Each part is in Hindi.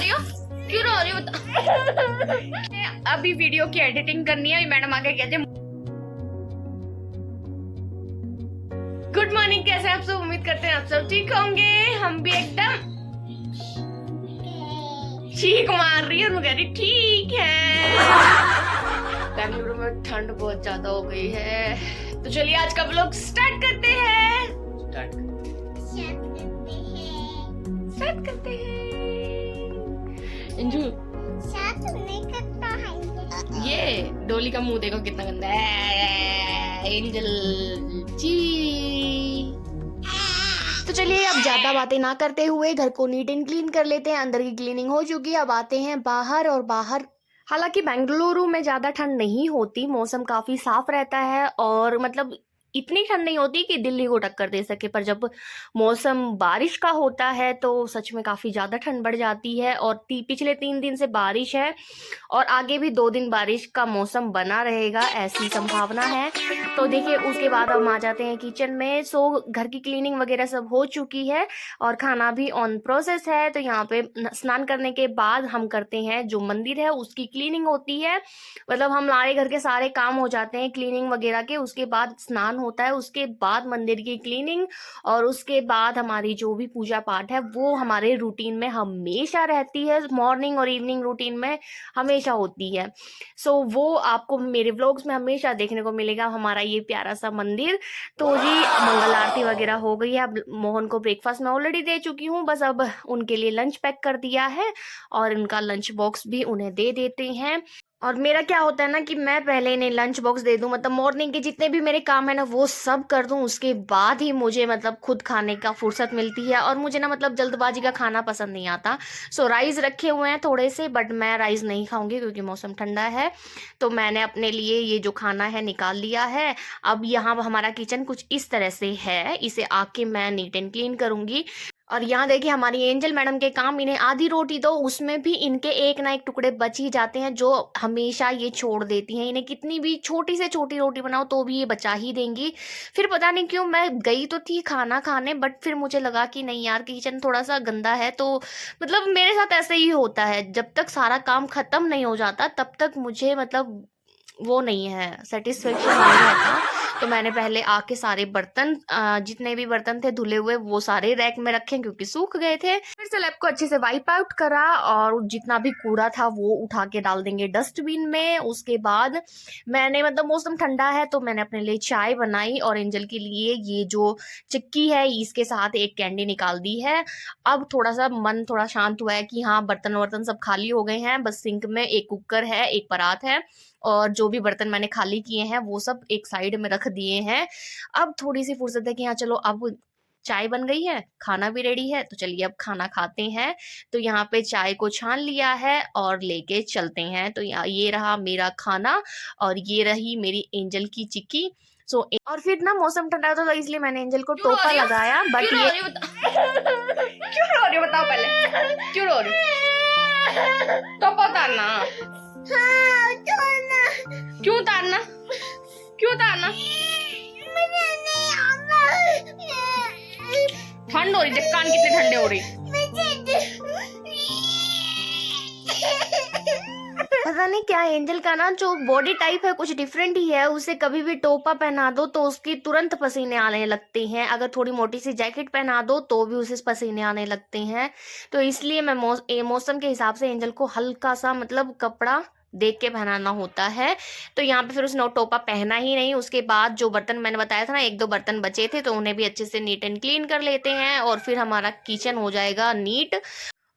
रही हो? क्यों रो रही हो बता। अभी वीडियो की एडिटिंग करनी है, मैडम आके कहते गुड मॉर्निंग। कैसे आप सब? उम्मीद करते हैं आप सब ठीक होंगे। हम भी एकदम चीख मार रही है, कह रही ठीक है। बेंगलुरु में ठंड बहुत ज्यादा हो गई है, तो चलिए आज का व्लॉग स्टार्ट करते हैं। स्टार्ट करते हैं। इंजू ये डोली का मुंह देखो कितना गंदा है। एंजल जी। तो चलिए अब ज्यादा बातें ना करते हुए घर को नीट एंड क्लीन कर लेते हैं। अंदर की क्लीनिंग हो चुकी है, अब आते हैं बाहर। और बाहर हालांकि बेंगलुरु में ज्यादा ठंड नहीं होती, मौसम काफी साफ रहता है और मतलब इतनी ठंड नहीं होती कि दिल्ली को टक्कर दे सके। पर जब मौसम बारिश का होता है तो सच में काफी ज्यादा ठंड बढ़ जाती है। और पिछले 3 दिन से बारिश है और आगे भी 2 दिन बारिश का मौसम बना रहेगा, ऐसी संभावना है। तो देखिए उसके बाद हम आ जाते हैं किचन में। सो घर की क्लीनिंग वगैरह सब हो चुकी है और खाना भी ऑन प्रोसेस है। तो यहाँ पे स्नान करने के बाद हम करते हैं, जो मंदिर है उसकी क्लीनिंग होती है। मतलब हमारे घर के सारे काम हो जाते हैं क्लीनिंग वगैरह के, उसके बाद स्नान होता है, उसके बाद मंदिर की क्लीनिंग और उसके बाद हमारी जो भी पूजा पाठ है वो हमारे रूटीन में हमेशा रहती है। मॉर्निंग और इवनिंग रूटीन में हमेशा होती है। सो वो आपको मेरे व्लॉग्स में हमेशा देखने को मिलेगा, हमारा ये प्यारा सा मंदिर। तो जी मंगल आरती वगैरह हो गई है। अब मोहन को ब्रेकफास्ट मैं ऑलरेडी दे चुकी हूँ, बस अब उनके लिए लंच पैक कर दिया है और उनका लंच बॉक्स भी उन्हें दे देते हैं। और मेरा क्या होता है ना कि मैं पहले इन्हें लंच बॉक्स दे दूं, मतलब मॉर्निंग के जितने भी मेरे काम है ना वो सब कर दूं, उसके बाद ही मुझे मतलब खुद खाने का फुर्सत मिलती है। और मुझे ना मतलब जल्दबाजी का खाना पसंद नहीं आता। सो राइस रखे हुए हैं थोड़े से, बट मैं राइस नहीं खाऊंगी क्योंकि मौसम ठंडा है। तो मैंने अपने लिए ये जो खाना है निकाल लिया है। अब यहाँ हमारा किचन कुछ इस तरह से है, इसे आके मैं नीट एंड क्लीन करूंगी। और यहाँ देखिए हमारी एंजल मैडम के काम, इन्हें आधी रोटी दो उसमें भी इनके एक ना एक टुकड़े बच ही जाते हैं, जो हमेशा ये छोड़ देती हैं। इन्हें कितनी भी छोटी से छोटी रोटी बनाओ तो भी ये बचा ही देंगी। फिर पता नहीं क्यों मैं गई तो थी खाना खाने, बट फिर मुझे लगा कि नहीं यार किचन थोड़ा सा गंदा है। तो मतलब मेरे साथ ऐसे ही होता है, जब तक सारा काम खत्म नहीं हो जाता तब तक मुझे मतलब वो नहीं है, सेटिस्फेक्शन नहीं रहता। तो मैंने पहले आके सारे बर्तन जितने भी बर्तन थे धुले हुए वो सारे रैक में रखे क्योंकि सूख गए थे। फिर से लैब को अच्छे से वाइप आउट करा और जितना भी कूड़ा था वो उठा के डाल देंगे डस्टबिन में। उसके बाद मैंने मतलब मौसम ठंडा है तो मैंने अपने लिए चाय बनाई और एंजल के लिए ये जो चिक्की है इसके साथ एक कैंडी निकाल दी है। अब थोड़ा सा मन थोड़ा शांत हुआ है कि हाँ बर्तन वर्तन सब खाली हो गए हैं, बस सिंक में एक कुकर है, एक परात है और जो भी बर्तन मैंने खाली किए हैं वो सब एक साइड में रख दिए हैं। अब थोड़ी सी फुर्सत है कि हाँ चलो अब चाय बन गई है, खाना भी रेडी है, तो चलिए अब खाना खाते हैं। तो यहाँ पे चाय को छान लिया है और लेके चलते हैं। तो ये रहा मेरा खाना और ये रही मेरी एंजल की चिक्की। और फिर ना मौसम ठंडा था तो इसलिए मैंने एंजल को टोपा लगाया, बट ये क्यों रो रही हो बताओ पहले, क्यों रो रही हो? टोपा उतारना। हाँ, क्यों उतारना? क्यों उतारना? मुझे नहीं आता। ठंड हो रही, देख कान कितने ठंडे हो रही। पता नहीं क्या एंजल का ना जो बॉडी टाइप है कुछ डिफरेंट ही है। उसे कभी भी टोपा पहना दो तो उसकी तुरंत पसीने आने लगते हैं, अगर थोड़ी मोटी सी जैकेट पहना दो तो भी उसे पसीने आने लगते हैं। तो इसलिए मैं मौसम के हिसाब से एंजल को हल्का सा मतलब कपड़ा देख के पहनाना होता है। तो यहाँ पे फिर उसने टोपा पहना ही नहीं। उसके बाद जो बर्तन मैंने बताया था ना 1-2 बर्तन बचे थे तो उन्हें भी अच्छे से नीट एंड क्लीन कर लेते हैं और फिर हमारा किचन हो जाएगा नीट।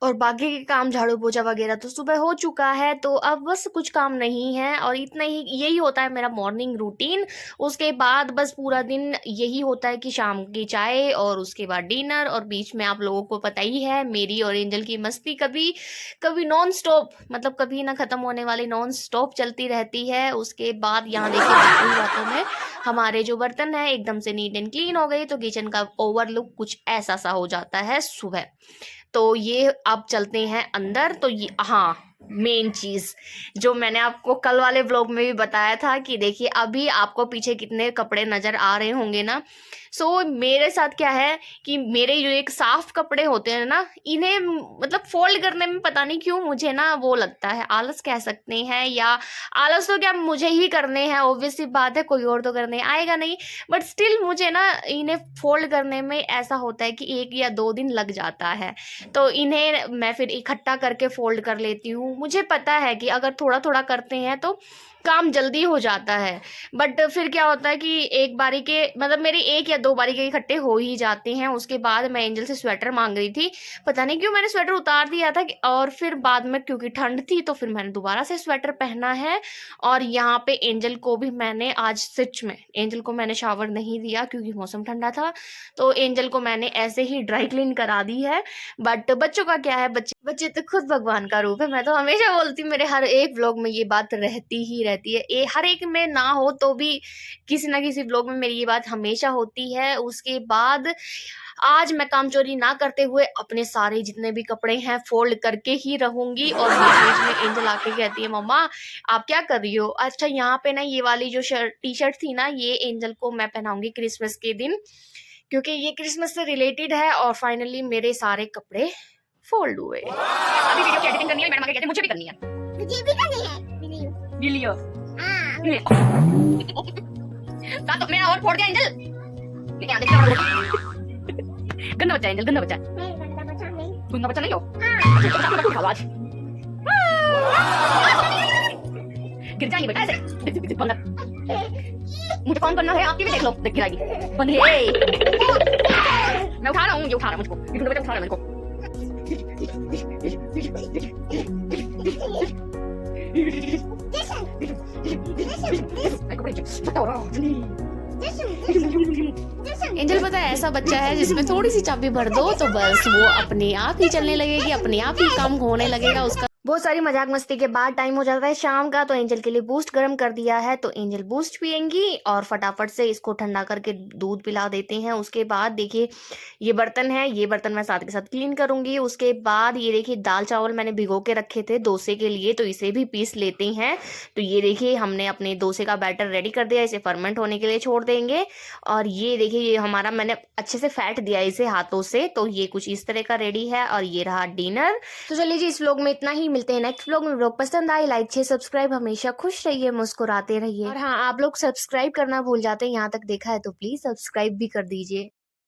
और बाकी के काम झाड़ू पोछा वगैरह तो सुबह हो चुका है, तो अब बस कुछ काम नहीं है और इतना ही, यही होता है मेरा मॉर्निंग रूटीन। उसके बाद बस पूरा दिन यही होता है कि शाम की चाय और उसके बाद डिनर, और बीच में आप लोगों को पता ही है मेरी और एंजल की मस्ती कभी कभी नॉन स्टॉप, मतलब कभी ना खत्म होने वाली नॉन स्टॉप चलती रहती है। उसके बाद यहाँ देखिए बाकी बातों में हमारे जो बर्तन है एकदम से नीट एंड क्लीन हो गई, तो किचन का ओवरलुक कुछ ऐसा सा हो जाता है सुबह। तो ये अब चलते हैं अंदर। तो ये हाँ मेन चीज जो मैंने आपको कल वाले व्लॉग में भी बताया था कि देखिए अभी आपको पीछे कितने कपड़े नजर आ रहे होंगे ना। सो मेरे साथ क्या है कि मेरे जो एक साफ कपड़े होते हैं ना, इन्हें मतलब फोल्ड करने में पता नहीं क्यों मुझे ना वो लगता है, आलस कह सकते हैं, या आलस तो क्या मुझे ही करने हैं, ऑब्वियस सी बात है, कोई और तो करने आएगा नहीं, बट स्टिल मुझे ना इन्हें फोल्ड करने में ऐसा होता है कि 1 या 2 दिन लग जाता है। तो इन्हें मैं फिर इकट्ठा करके फोल्ड कर लेती हूँ। मुझे पता है कि अगर थोड़ा थोड़ा करते हैं तो काम जल्दी हो जाता है, बट फिर क्या होता है कि एक बारी के मतलब मेरे 1 या 2 बारी के इकट्ठे हो ही जाते हैं। उसके बाद मैं एंजल से स्वेटर मांग रही थी, पता नहीं क्यों मैंने स्वेटर उतार दिया था और फिर बाद में क्योंकि ठंड थी तो फिर मैंने दोबारा से स्वेटर पहना है। और यहाँ पे एंजल को भी मैंने आज सच में एंजल को मैंने शावर नहीं दिया क्योंकि मौसम ठंडा था, तो एंजल को मैंने ऐसे ही ड्राई क्लीन करा दी है। बट बच्चों का क्या है, बच्चे बच्चे तो खुद भगवान का रूप है। मैं तो हमेशा बोलती हूँ, मेरे हर एक व्लॉग में ये बात रहती ही रहती है, ये हर एक में ना हो तो भी किसी ना किसी व्लॉग में मेरी ये बात हमेशा होती है। उसके बाद आज मैं काम चोरी ना करते हुए अपने सारे जितने भी कपड़े हैं फोल्ड करके ही रहूंगी। और बीच में एंजल आके कहती है, मम्मा आप क्या कर रही हो? अच्छा यहाँ पे ना ये वाली जो टी शर्ट थी ना, ये एंजल को मैं पहनाऊंगी क्रिसमस के दिन, क्योंकि ये क्रिसमस से रिलेटेड है। और फाइनली मेरे सारे कपड़े फोल्ड हुए। अभी वीडियो की एडिटिंग करनी है, मैडम आगे कहते हैं मुझे भी करनी है। मुझे भी करनी है वीडियो हाँ तो मेरा और फोड़ दिया एंजल। लेकिन देख गंदा बच्चा एंजल, गंदा बच्चा। मैं गंदा बच्चा नहीं गंदा बच्चा नहीं हो? हाँ आवाज गिर जाएंगे बेटा ऐसे। मुझे फोन करना है, आपकी भी देख लो, देख गिराएगी। बंद है, मैं उठा रहा हूँ, ये उठा रहा है मुझको, ये बच्चा उठा रहा है मुझको। एंजल पता है ऐसा बच्चा है जिसमें थोड़ी सी चाबी भर दो तो बस वो अपने आप ही चलने लगेगी, अपने आप ही काम होने लगेगा उसका। बहुत सारी मजाक मस्ती के बाद टाइम हो जाता है शाम का, तो एंजल के लिए बूस्ट गर्म कर दिया है, तो एंजल बूस्ट पियेंगी और फटाफट से इसको ठंडा करके दूध पिला देते हैं। उसके बाद देखिए ये बर्तन है, ये बर्तन मैं साथ के साथ क्लीन करूंगी। उसके बाद ये देखिए दाल चावल मैंने भिगो के रखे थे डोसे के लिए, तो इसे भी पीस लेते हैं। तो ये देखिए हमने अपने डोसे का बैटर रेडी कर दिया, इसे फर्मेंट होने के लिए छोड़ देंगे। और ये देखिए ये हमारा मैंने अच्छे से फैट दिया इसे हाथों से, तो ये कुछ इस तरह का रेडी है। और ये रहा डिनर। तो चलिए जी इस व्लॉग में इतना ही, मिलते हैं नेक्स्ट व्लॉग में। व्लॉग पसंद आए लाइक शेयर सब्सक्राइब, हमेशा खुश रहिए, मुस्कुराते रहिए। और हाँ, आप लोग सब्सक्राइब करना भूल जाते हैं, यहाँ तक देखा है तो प्लीज सब्सक्राइब भी कर दीजिए।